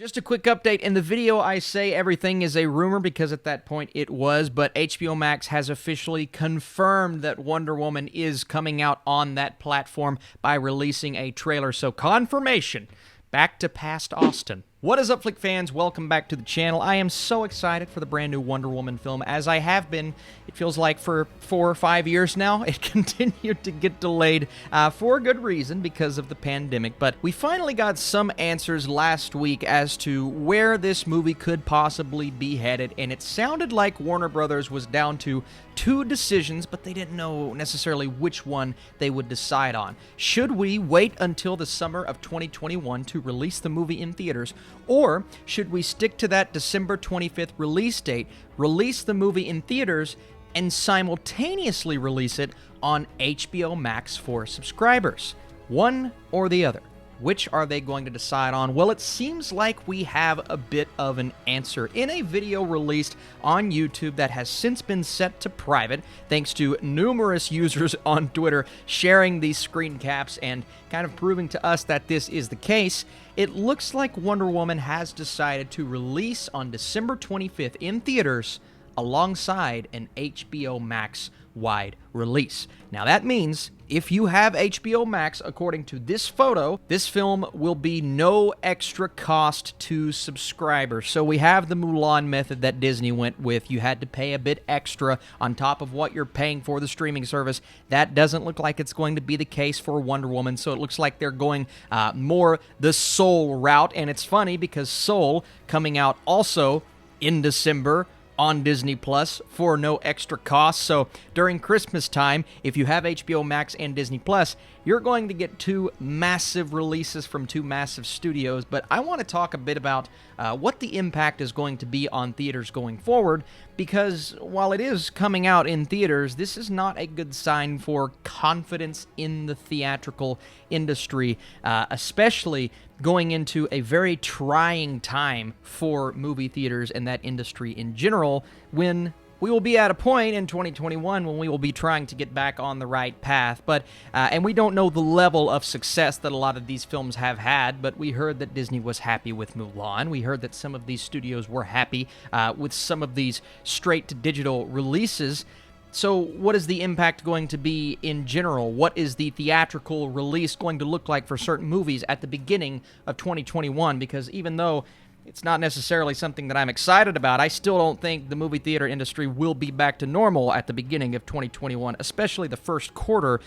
Just a quick update. In the video, I say everything is a rumor because at that point it was, but HBO Max has officially confirmed that Wonder Woman is coming out on that platform by releasing a trailer. So confirmation. Back to past Austin. What is up, Flick fans? Welcome back to the channel. I am so excited for the brand new Wonder Woman film, as I have been, it feels like, for 4 or 5 years now. It continued to get delayed for a good reason, because of the pandemic. But we finally got some answers last week as to where this movie could possibly be headed, and it sounded like Warner Brothers was down to 2 decisions, but they didn't know necessarily which one they would decide on. Should we wait until the summer of 2021 to release the movie in theaters, or should we stick to that December 25th release date, release the movie in theaters, and simultaneously release it on HBO Max for subscribers? One or the other. Which are they going to decide on? Well, it seems like we have a bit of an answer in a video released on YouTube that has since been set to private, thanks to numerous users on Twitter sharing these screen caps and kind of proving to us that this is the case. It looks like Wonder Woman has decided to release on December 25th in theaters alongside an HBO Max wide release. Now that means if you have HBO Max, according to this photo, this film will be no extra cost to subscribers. So we have the Mulan method that Disney went with. You had to pay a bit extra on top of what you're paying for the streaming service. That doesn't look like it's going to be the case for Wonder Woman, so it looks like they're going more the Soul route. And it's funny because Soul coming out also in December on Disney Plus for no extra cost. So during Christmas time, if you have HBO Max and Disney Plus, you're going to get 2 massive releases from 2 massive studios. But I want to talk a bit about what the impact is going to be on theaters going forward, because while it is coming out in theaters, this is not a good sign for confidence in the theatrical industry, especially going into a very trying time for movie theaters and that industry in general, when we will be at a point in 2021 when we will be trying to get back on the right path. But and we don't know the level of success that a lot of these films have had, but we heard that Disney was happy with Mulan. We heard that some of these studios were happy with some of these straight-to-digital releases. So what is the impact going to be in general? What is the theatrical release going to look like for certain movies at the beginning of 2021? Because even though it's not necessarily something that I'm excited about, I still don't think the movie theater industry will be back to normal at the beginning of 2021, especially the first quarter.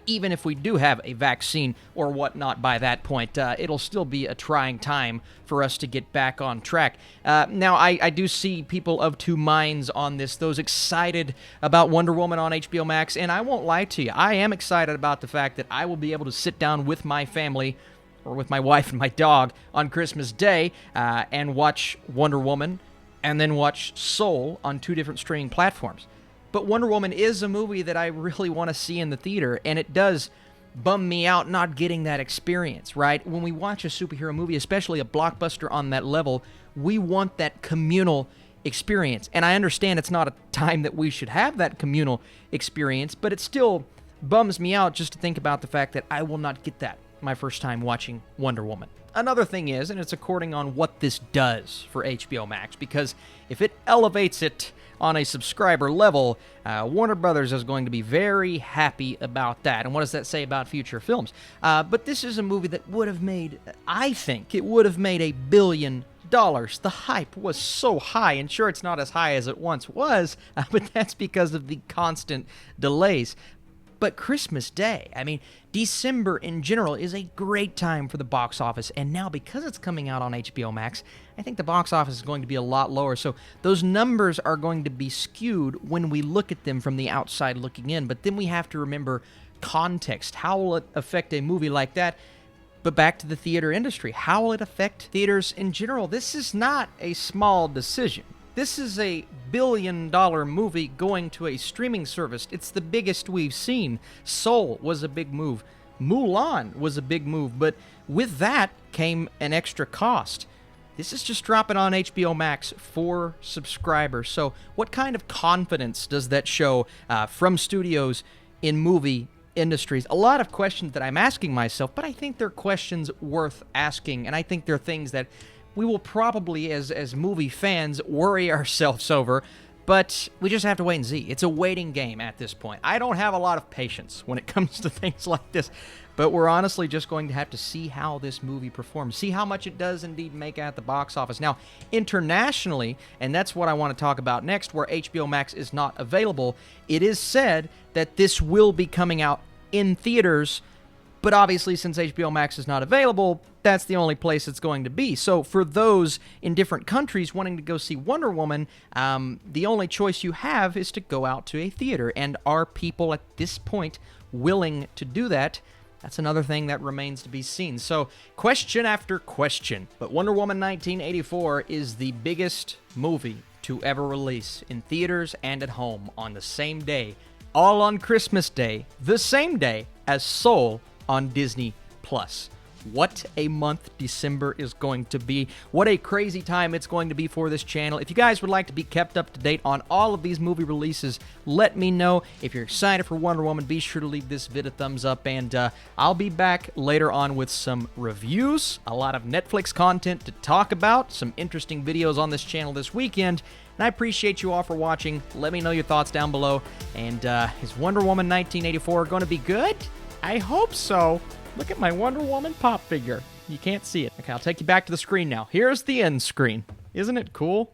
Even if we do have a vaccine or whatnot by that point, it'll still be a trying time for us to get back on track. Now, I do see people of 2 minds on this, those excited about Wonder Woman on HBO Max, and I won't lie to you, I am excited about the fact that I will be able to sit down with my family, or with my wife and my dog, on Christmas Day and watch Wonder Woman and then watch Soul on 2 different streaming platforms. But Wonder Woman is a movie that I really want to see in the theater, and it does bum me out not getting that experience, right? When we watch a superhero movie, especially a blockbuster on that level, we want that communal experience. And I understand it's not a time that we should have that communal experience, but it still bums me out just to think about the fact that I will not get that my first time watching Wonder Woman. Another thing is, and it's according on what this does for HBO Max, because if it elevates it on a subscriber level, Warner Brothers is going to be very happy about that. And what does that say about future films? But this is a movie that would have made, I think, it would have made $1 billion. The hype was so high, and sure, it's not as high as it once was, but that's because of the constant delays. But Christmas Day, I mean, December in general is a great time for the box office, and now because it's coming out on HBO Max, I think the box office is going to be a lot lower, so those numbers are going to be skewed when we look at them from the outside looking in. But then we have to remember context. How will it affect a movie like that? But back to the theater industry, how will it affect theaters in general? This is not a small decision. This is a billion-dollar movie going to a streaming service. It's the biggest we've seen. Soul was a big move. Mulan was a big move, but with that came an extra cost. This is just dropping on HBO Max for subscribers. So what kind of confidence does that show from studios in movie industries? A lot of questions that I'm asking myself, but I think they're questions worth asking, and I think they're things that we will probably, as movie fans, worry ourselves over. But we just have to wait and see. It's a waiting game at this point. I don't have a lot of patience when it comes to things like this. But we're honestly just going to have to see how this movie performs. See how much it does indeed make at the box office. Now, internationally, and that's what I want to talk about next, where HBO Max is not available, it is said that this will be coming out in theaters. But obviously, since HBO Max is not available, that's the only place it's going to be. So for those in different countries wanting to go see Wonder Woman, the only choice you have is to go out to a theater. And are people at this point willing to do that? That's another thing that remains to be seen. So, question after question. But Wonder Woman 1984 is the biggest movie to ever release in theaters and at home on the same day, all on Christmas Day, the same day as Soul on Disney+. What a month December is going to be. What a crazy time it's going to be for this channel. If you guys would like to be kept up to date on all of these movie releases, let me know. If you're excited for Wonder Woman, be sure to leave this vid a thumbs up, and I'll be back later on with some reviews, a lot of Netflix content to talk about, some interesting videos on this channel this weekend, and I appreciate you all for watching. Let me know your thoughts down below, and is Wonder Woman 1984 going to be good? I hope so. Look at my Wonder Woman pop figure. You can't see it. Okay, I'll take you back to the screen now. Here's the end screen. Isn't it cool?